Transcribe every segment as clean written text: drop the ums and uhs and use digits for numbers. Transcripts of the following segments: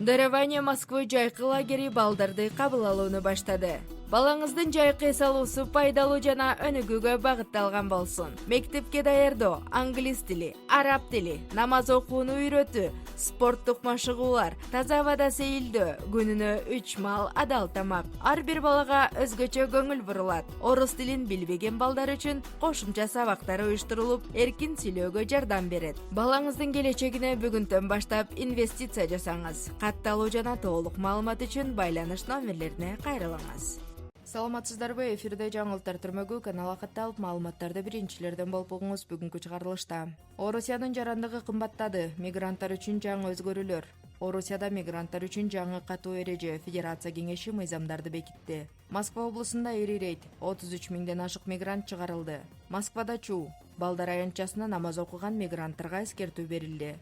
Дарование Москвы жайкы лагери балдарды кабыл алууну баштады. Балаңыздын жайкы эс алуусу пайдалуу жана өнүгүүгө багытталган болсун. Мектепке даярдоо, англис тили, араб тили, намаз окууну үйрөтүү, спорттук машыгуулар, таза абада сейилдөө, күнүнө 3 маал адал тамак. Ар бир балага өзгөчө көңүл бурулат. Орус тилин билбеген балдар үчүн кошумча сабактар уюштурулуп, эркин сүйлөөгө жардам берет. Балаңыздын келечегине бүгүндөн баштап инвестиция жасаңыз. Катталуу жана толук маалымат үчүн байланыш номерлерине кайрылыңыз. Саламатсыздарбы, эфирде жаңылыктар түрмөгү каналга катталып маалыматтарды биринчилерден болуп угуңуз бүгүнкү чыгарылышта. Орусиянын жарандыгы кымбаттады, мигранттар үчүн жаңы өзгөрүүлөр. Орусияда мигранттар үчүн жаңы катуу эреже Федерация кеңеши мыйзамдарды бекитти. Москва облусунда ири рейд 33 миңден ашык мигрант чыгарылды. Москвада чуу, балдар аянтчасына намаз окуган мигранттарга эскертүү берилди.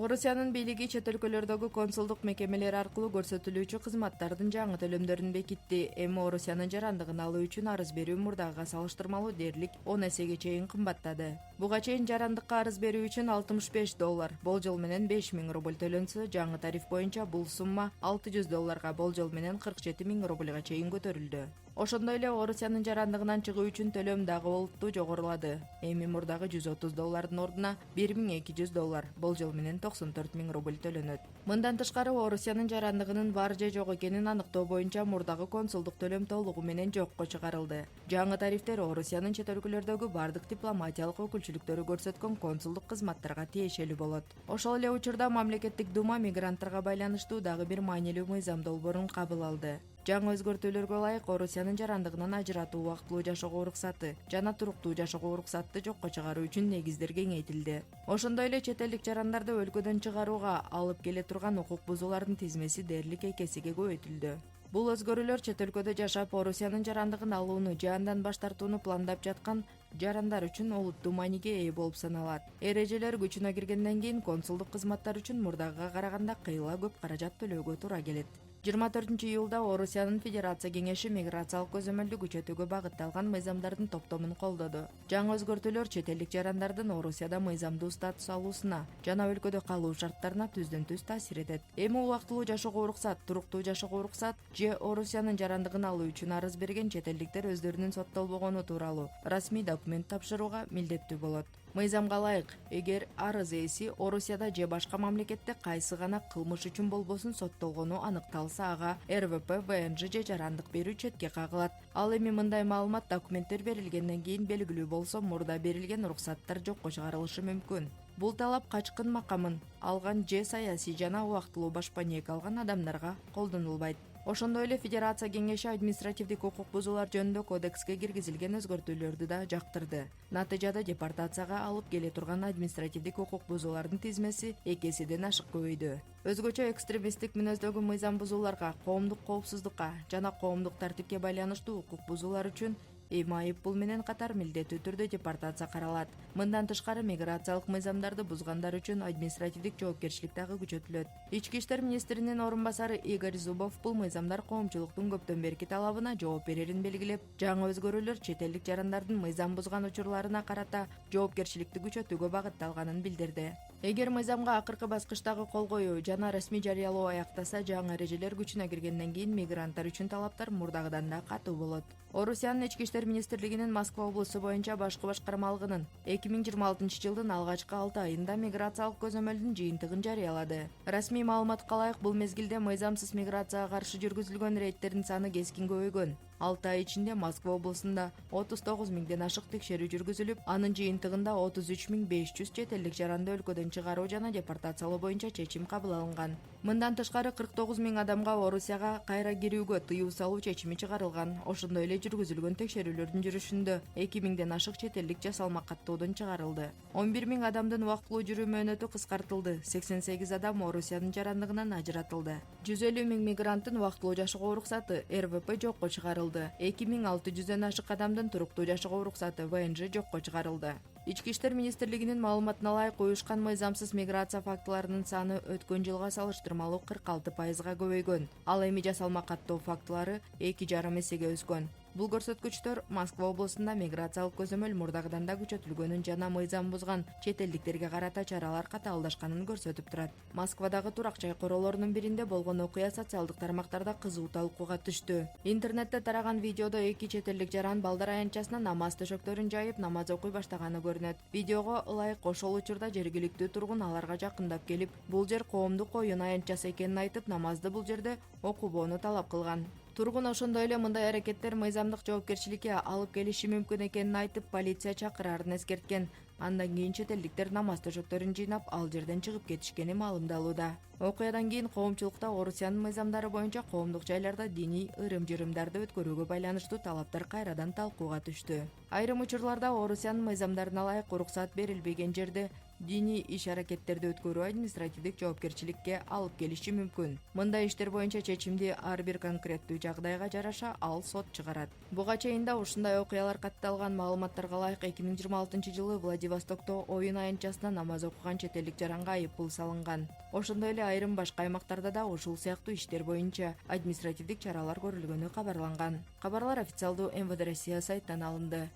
Орусиянын бийлиги чет өлкөлөрдөгү консулдук мекемелер аркылуу көрсөтүлүүчү кызматтардын жаңы төлөмдөрүн бекитти. Эми Орусиянын жарандыгын алуу үчүн арыз берүү мурдагыга салыштырмалуу дээрлик 10 эсеге чейин кымбаттады. Буга чейин жарандыкка арыз берүү үчүн $65, болжол менен 5000 рубль төлөнсө, жаңы тариф боюнча бул сумма $600, болжол менен 47 000 рубльга чейин көтөрүлдү. Ошондой эле Орусиянын жарандыгынан чыгуу үчүн төлөм дагы олуттуу жогорулады. Эми мурдагы $130 ордуна $1200, болжол менен 94 000 рубль төлөнөт. Мындан тышкары Орусиянын жарандыгынын бар же жок экенин аныктоо боюнча мурдагы консулдук төлөм толугу менен жокко чыгарылды. Жаңы тарифтер Орусиянын чет өлкөлөрдөгү бардык дипломатиялык өкүлчүлүктөрү көрсөткөн консулдук кызматтарга тиешелүү болот. Ошол эле учурда мамлекеттик дума мигранттарга байланыштуу дагы бир маанилүү мыйзам долбоорун кабыл алды. Жаңы өзгөртүүлөргө ылайык Орусиянын жарандыгынан ажыратуу убактылуу жашоого уруксаты жана туруктуу жашоого уруксатты жокко чыгаруу үчүн негиздер кеңейтилди. Ошондой эле чет элдик жарандарды өлкөдөн чыгарууга алып келе турган укук бузуулардын тизмеси дээрлик 2 эсеге көбөйтүлдү. Бул өзгөрүүлөр чет өлкөдө жашап Орусиянын жарандыгын алууну же андан баш тартууну пландап жаткан жарандар үчүн олуттуу мааниге ээ болуп саналат. Эрежелер күчүнө киргенден кийин консулдук кызматтар үчүн мурдагыга караганда кыйла көп каражат төлөөгө туура келет. 24-июлда Орусиянын Федерация кеңеши миграциялык көзөмөлдү күчөтүүгө багытталган мыйзамдардын топтомун колдоду. Жаңы өзгөртүүлөр чет элдик жарандардын Орусияда мыйзамдуу статус алуусуна жана өлкөдө калуу шарттарына түздөн түз таасир этет. Эми убактылуу жашоого уруксат, туруктуу жашоого уруксат же Орусиянын жарандыгын алуу үчүн арыз берген чет элдиктер өздөрүнүн соттолбогону тууралуу расмий документ тапшырууга милдеттүү болот. Мыйзамга ылайык, эгер арыз ээси Орусияда же башка мамлекетте кайсы гана кылмыш үчүн болбосун соттолгону аныкталса, ага РВП, ВНЖ же жарандык берүү четке кагылат. Ал эми мындай маалымат документтер берилгенден кийин белгилүү болсо, мурда берилген уруксаттар жокко чыгарылышы мүмкүн. Бул талап качкын макамын алган же саясий жана убактылуу башпанек алган адамдарга колдонулбайт. Ошондой эле Федерация кеңеши административдик укук бузуулар жөнүндө кодекске киргизилген өзгөртүүлөрдү да жактырды. Натыйжада депортацияга алып келе турган административдик укук бузуулардын тизмеси 2 эседен ашык көбөйдү. Өзгөчө экстремисттик мүнөздөгү мыйзам бузууларга, коомдук коопсуздукка жана коомдук тартипке байланыштуу укук бузуулар үчүн эми айыппул менен катар милдеттүү түрдө депортация каралат. Мындан тышкары миграциялык мыйзамдарды бузгандар үчүн административдик жоопкерчилик дагы күчөтүлөт. Ички иштер министринин орун басары Игорь Зубов бул мыйзамдар коомчулуктун көптөн берки талабына жооп берерин белгилеп, жаңы өзгөрүүлөр чет элдик жарандардын мыйзам бузган учурларына карата жоопкерчиликти күчөтүүгө багытталганын билдирди. Эгер мыйзамга акыркы баскычтагы кол коюу жана расмий жарыялоо аяктаса, жаңы эрежелер күчүнө киргенден кийин мигранттар үчүн талаптар мурдагыдан да катуу болот. Орусиянын ички иштер министрлигинин Москва облусу боюнча башкы башкармалыгынын 2026 жылдын алгачкы 6 айында миграциялык көзөмөлдүн жыйынтыгын жарыялады. Расмий маалыматка ылайык, бул мезгилде мыйзамсыз миграцияга каршы жүргүзүлгөн рейдтердин саны кескин көбөйгөн. 6 ай ичинде Москва облусунда 39 миңден ашык текшерүү жүргүзүлүп, анын жыйынтыгында 33 500 чет элдик жаранды өлкөдөн чыгаруу жана депортациялоо боюнча чечим кабыл алынган. Мындан тышкары 49 000 адамга Орусияга кайра кирүүгө тыюу салуу чечими чыгарылган. Ошондой эле жүргүзүлгөн текшерүүлөрдүн жүрүшүндө 2 миңден ашык чет элдик жасалма каттоодон чыгарылды. 11 000 адамдын убактылуу жүрүү мөөнөтү кыскартылды. 88 адам Орусиянын жарандыгынан ажыратылды. 150 000 мигранттын убактылуу жашоого уруксаты РВП жокко чыгарылды. 2600дөн ашык адамдын туруктуу жашоого уруксаты ВНЖ жокко чыгарылды. Ички иштер министрлигинин маалыматына ылайык, уюшкан мыйзамсыз миграция фактыларынын саны өткөн жылга салыштырмалуу 46%га көбөйгөн. Ал эми жасалма каттоо фактылары 2,5 эсеге өскөн. Бул көрсөткүчтөр Москва облусунда миграциялык көзөмөл мурдагыдан да күчөтүлгөнүн жана мыйзам бузган чет элдиктерге карата чаралар катаалдашканын көрсөтүп турат. Москвадагы турак жай короолорунун биринде болгон окуя социалдык тармактарда кызуу талкууга түштү. Интернетте тараган видеодо эки чет элдик жаран балдар аянтчасына намаз төшөктөрүн жайып намаз окуй баштаганы көрүнөт. Видеого ылайык ошол учурда жергиликтүү тургун аларга жакындап келип, бул жер коомдук оюн аянтчасы экенин айтып, намазды бул жерде окубоону талап кылган. Тургун ошондой эле мындай аракеттер мыйзамдык жоопкерчиликке алып келиши мүмкүн экенин айтып, полиция чакыраарын эскерткен. Андан кийин чет элдиктер намаз төшөктөрүн жыйнап, ал жерден чыгып кетишкени маалымдалууда. Окуядан кийин коомчулукта Орусиянын мыйзамдары боюнча коомдук жайларда диний ырым-жырымдарды өткөрүүгө байланыштуу талаптар кайрадан талкууга түштү. Айрым учурларда Орусиянын мыйзамдарына ылайык уруксат берилбеген жерде диний иш-аракеттерди өткөрүү административдик жоопкерчиликке алып келиши мүмкүн. Мындай иштер боюнча чечимди ар бир конкреттүү жагдайга жараша ал сот чыгарат. Буга чейин да ушундай окуялар катталган. Маалыматтарга ылайык 2026-жылы Владивостокто оюн аянтчасына намаз окуган чет элдик жаранга айыппул салынган. Ошондой эле айрым башка аймактарда да ушул сыяктуу иштер боюнча административдик чаралар көрүлгөнү кабарланган. Кабарлар официалдуу МВД Россия сайтынан алынды.